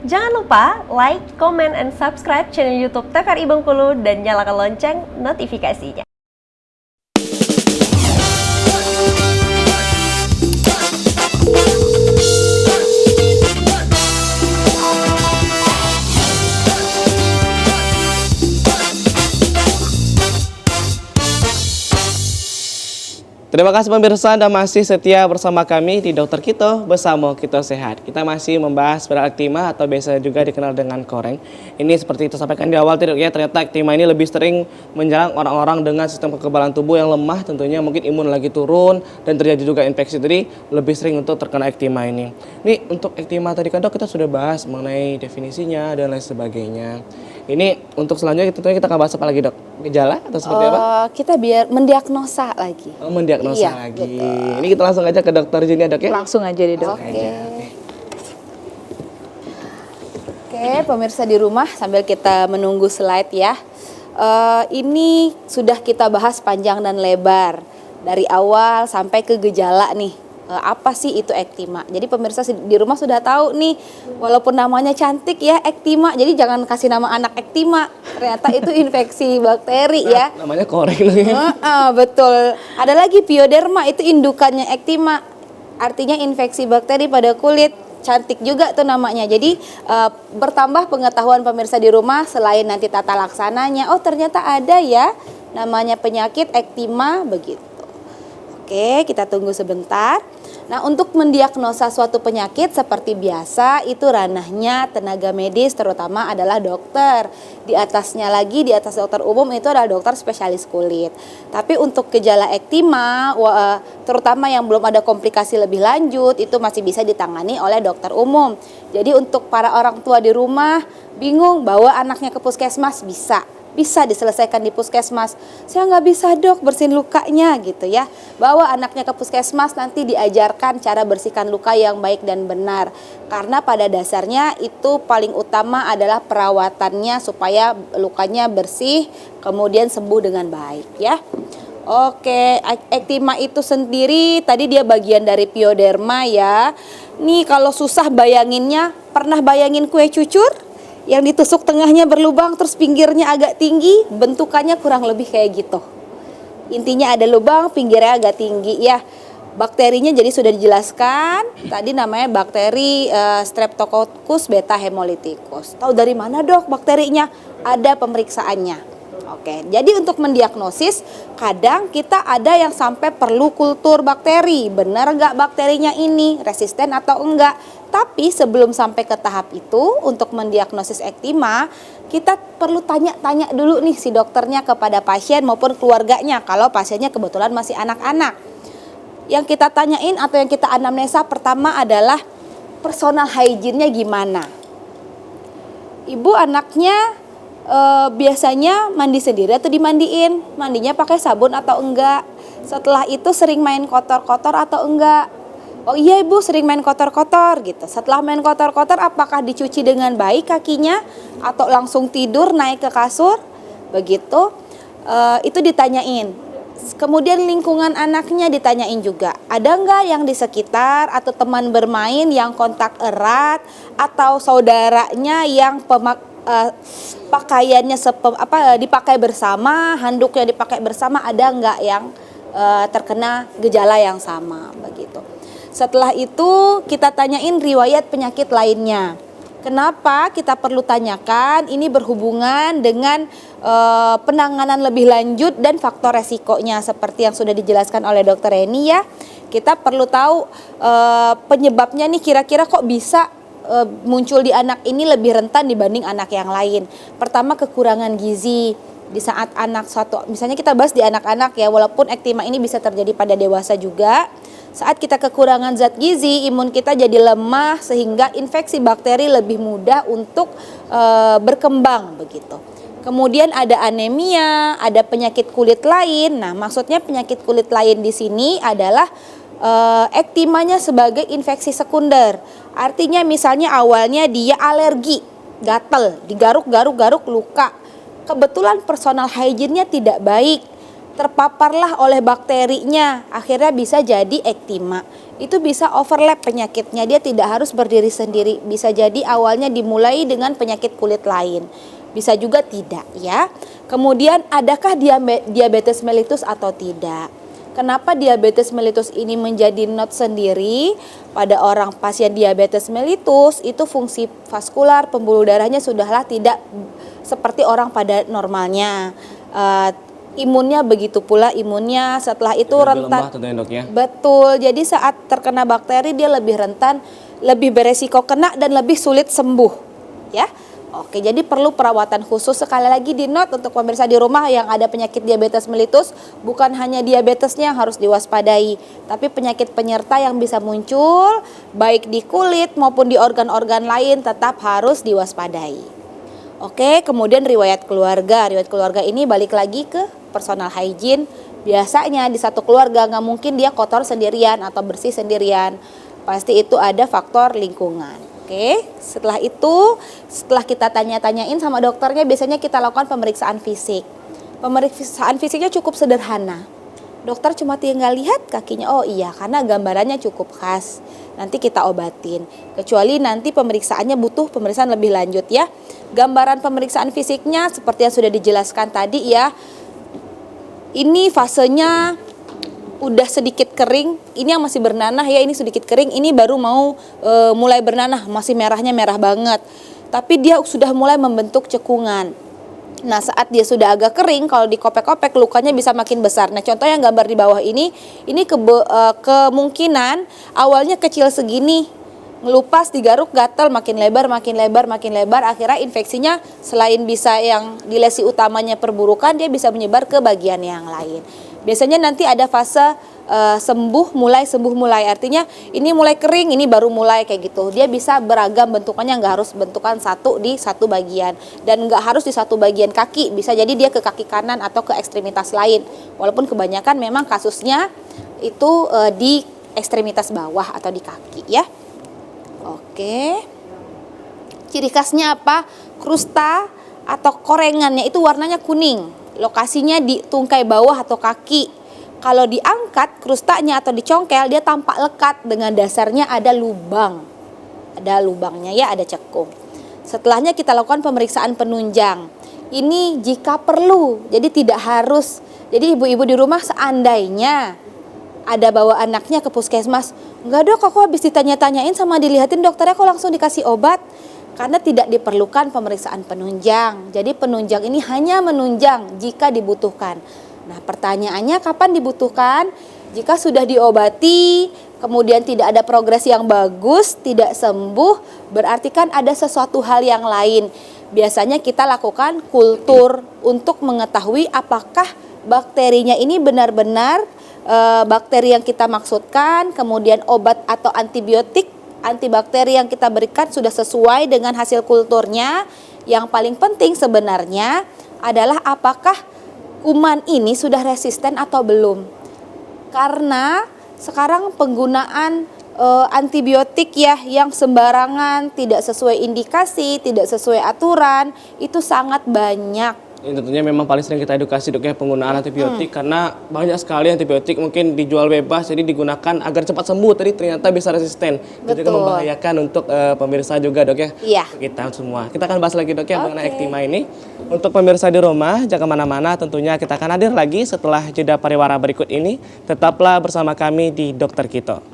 Jangan lupa like, comment, and subscribe channel YouTube TVRI Bengkulu dan nyalakan lonceng notifikasinya. Terima kasih pemirsa Anda masih setia bersama kami di Dokter Kito bersama Kito Sehat. Kita masih membahas pada ektima atau biasa juga dikenal dengan koreng. Ini seperti itu sampaikan di awal ya, ternyata ektima ini lebih sering menyerang orang-orang dengan sistem kekebalan tubuh yang lemah, tentunya mungkin imun lagi turun dan terjadi juga infeksi, jadi lebih sering untuk terkena ektima ini. Ini untuk ektima tadi kan dok kita sudah bahas mengenai definisinya dan lain sebagainya. Ini untuk selanjutnya tentunya kita akan bahas apa lagi dok? Gejala atau seperti apa? Kita biar mendiagnosa lagi. Oh, mendiagnosa Iya, lagi. betul. Ini kita langsung aja ke dokter Juni dok ya. Langsung aja deh dok. Oke, pemirsa di rumah sambil kita menunggu slide ya. Ini sudah kita bahas panjang dan lebar dari awal sampai ke gejala nih. Apa sih itu ektima? Jadi pemirsa di rumah sudah tahu nih, walaupun namanya cantik ya ektima, jadi jangan kasih nama anak ektima. Ternyata itu infeksi bakteri ya. Namanya koreng lagi. Betul. Ada lagi pioderma, itu indukannya ektima. Artinya infeksi bakteri pada kulit. Cantik juga tuh namanya. Jadi bertambah pengetahuan pemirsa di rumah selain nanti tata laksananya. Oh ternyata ada ya namanya penyakit ektima begitu. Oke, kita tunggu sebentar. Nah, untuk mendiagnosa suatu penyakit seperti biasa itu ranahnya tenaga medis, terutama adalah dokter. Di atasnya lagi, di atas dokter umum itu adalah dokter spesialis kulit. Tapi untuk gejala ektima, terutama yang belum ada komplikasi lebih lanjut, itu masih bisa ditangani oleh dokter umum. Jadi untuk para orang tua di rumah bingung bawa anaknya ke puskesmas, bisa diselesaikan di puskesmas. Saya nggak bisa dok bersihin lukanya gitu ya. Bawa anaknya ke puskesmas, nanti diajarkan cara bersihkan luka yang baik dan benar. Karena pada dasarnya itu paling utama adalah perawatannya supaya lukanya bersih kemudian sembuh dengan baik ya. Oke, ektima itu sendiri tadi dia bagian dari pioderma ya. Nih kalau susah bayanginnya, pernah bayangin kue cucur? Yang ditusuk tengahnya berlubang terus pinggirnya agak tinggi, bentukannya kurang lebih kayak gitu. Intinya ada lubang, pinggirnya agak tinggi ya. Bakterinya jadi sudah dijelaskan, tadi namanya bakteri Streptococcus beta hemolyticus. Tahu dari mana dok bakterinya? Ada pemeriksaannya. Oke, jadi untuk mendiagnosis kadang kita ada yang sampai perlu kultur bakteri. Benar nggak bakterinya ini resisten atau enggak? Tapi sebelum sampai ke tahap itu untuk mendiagnosis ektima kita perlu tanya-tanya dulu nih si dokternya kepada pasien maupun keluarganya kalau pasiennya kebetulan masih anak-anak. Yang kita tanyain atau yang kita anamnesa pertama adalah personal hygiene-nya gimana. Ibu anaknya biasanya mandi sendiri atau dimandiin, mandinya pakai sabun atau enggak, setelah itu sering main kotor-kotor atau enggak. Oh iya ibu sering main kotor-kotor gitu. Setelah main kotor-kotor apakah dicuci dengan baik kakinya atau langsung tidur naik ke kasur begitu, itu ditanyain. Kemudian lingkungan anaknya ditanyain juga, ada enggak yang di sekitar atau teman bermain yang kontak erat atau saudaranya yang pakaiannya dipakai bersama, handuknya dipakai bersama, ada enggak yang terkena gejala yang sama begitu. Setelah itu kita tanyain riwayat penyakit lainnya. Kenapa kita perlu tanyakan? Ini berhubungan dengan penanganan lebih lanjut dan faktor resikonya seperti yang sudah dijelaskan oleh Dr. Reni ya. Kita perlu tahu penyebabnya nih kira-kira kok bisa muncul di anak ini lebih rentan dibanding anak yang lain. Pertama kekurangan gizi. Di saat anak misalnya kita bahas di anak-anak ya, walaupun ektima ini bisa terjadi pada dewasa juga. Saat kita kekurangan zat gizi, imun kita jadi lemah sehingga infeksi bakteri lebih mudah untuk berkembang begitu. Kemudian ada anemia, ada penyakit kulit lain. Nah, maksudnya penyakit kulit lain di sini adalah ektimanya sebagai infeksi sekunder. Artinya misalnya awalnya dia alergi, gatal, digaruk-garuk luka. Kebetulan personal hygiene-nya tidak baik, terpaparlah oleh bakterinya, akhirnya bisa jadi ektima. itu bisa overlap penyakitnya. Dia tidak harus berdiri sendiri. Bisa jadi awalnya dimulai dengan penyakit kulit lain. Bisa juga tidak ya. Kemudian adakah diabetes mellitus atau tidak? Kenapa diabetes mellitus ini menjadi not sendiri? Pada orang pasien diabetes mellitus itu fungsi vaskular pembuluh darahnya sudahlah tidak seperti orang pada normalnya. Imunnya begitu pula imunnya setelah itu Lebih rentan. lemah tentunya, Dok, ya. Betul. Jadi saat terkena bakteri dia lebih rentan, lebih beresiko kena dan lebih sulit sembuh. Ya. Oke, jadi perlu perawatan khusus. Sekali lagi di note untuk pemirsa di rumah yang ada penyakit diabetes mellitus, bukan hanya diabetesnya yang harus diwaspadai, tapi penyakit penyerta yang bisa muncul baik di kulit maupun di organ-organ lain tetap harus diwaspadai. Oke, kemudian riwayat keluarga. Riwayat keluarga ini balik lagi ke personal hygiene. Biasanya di satu keluarga nggak mungkin dia kotor sendirian atau bersih sendirian. Pasti itu ada faktor lingkungan. Oke, setelah itu, setelah kita tanya-tanyain sama dokternya, biasanya kita lakukan pemeriksaan fisik. Pemeriksaan fisiknya cukup sederhana. Dokter cuma tinggal lihat kakinya, oh iya, karena gambarannya cukup khas. Nanti kita obatin. Kecuali nanti pemeriksaannya butuh pemeriksaan lebih lanjut ya. Gambaran pemeriksaan fisiknya seperti yang sudah dijelaskan tadi ya. Ini fasenya udah sedikit kering, ini yang masih bernanah ya, ini sedikit kering, ini baru mau mulai bernanah, masih merahnya merah banget. Tapi dia sudah mulai membentuk cekungan. Nah, saat dia sudah agak kering, kalau dikopek-kopek lukanya bisa makin besar. Nah, contoh yang gambar di bawah ini kemungkinan awalnya kecil segini, ngelupas, digaruk, gatal, makin lebar, makin lebar, makin lebar. Akhirnya infeksinya selain bisa yang di lesi utamanya perburukan, dia bisa menyebar ke bagian yang lain. Biasanya nanti ada fase sembuh mulai, artinya ini mulai kering, ini baru mulai kayak gitu. Dia bisa beragam bentukannya, nggak harus bentukan satu di satu bagian dan nggak harus di satu bagian kaki, bisa jadi dia ke kaki kanan atau ke ekstremitas lain. Walaupun kebanyakan memang kasusnya itu di ekstremitas bawah atau di kaki ya. Oke. Ciri khasnya apa? Krusta atau korengannya itu warnanya kuning. Lokasinya di tungkai bawah atau kaki. Kalau diangkat krustanya atau dicongkel, dia tampak lekat dengan dasarnya ada lubang. Ada lubangnya ya, ada cekung. Setelahnya kita lakukan pemeriksaan penunjang. Ini jika perlu, jadi tidak harus. Jadi ibu-ibu di rumah seandainya ada bawa anaknya ke puskesmas, enggak dok, aku habis ditanya-tanyain sama dilihatin dokternya kok langsung dikasih obat. Karena tidak diperlukan pemeriksaan penunjang. Jadi penunjang ini hanya menunjang jika dibutuhkan. Nah, pertanyaannya kapan dibutuhkan? Jika sudah diobati, kemudian tidak ada progres yang bagus, tidak sembuh, berarti kan ada sesuatu hal yang lain. Biasanya kita lakukan kultur untuk mengetahui apakah bakterinya ini benar-benar bakteri yang kita maksudkan, kemudian obat atau antibakteri yang kita berikan sudah sesuai dengan hasil kulturnya. Yang paling penting sebenarnya adalah apakah kuman ini sudah resisten atau belum. Karena sekarang penggunaan antibiotik ya yang sembarangan, tidak sesuai indikasi, tidak sesuai aturan, itu sangat banyak. Ini tentunya memang paling sering kita edukasi dok ya penggunaan antibiotik karena banyak sekali antibiotik mungkin dijual bebas jadi digunakan agar cepat sembuh tadi ternyata bisa resisten. Itu juga membahayakan untuk pemirsa juga dok ya. Iya. Kita semua. Kita akan bahas lagi dok ya mengenai ektima ini. Untuk pemirsa di rumah jangan kemana-mana, tentunya kita akan hadir lagi setelah jeda pariwara berikut ini. Tetaplah bersama kami di Dokter Kito.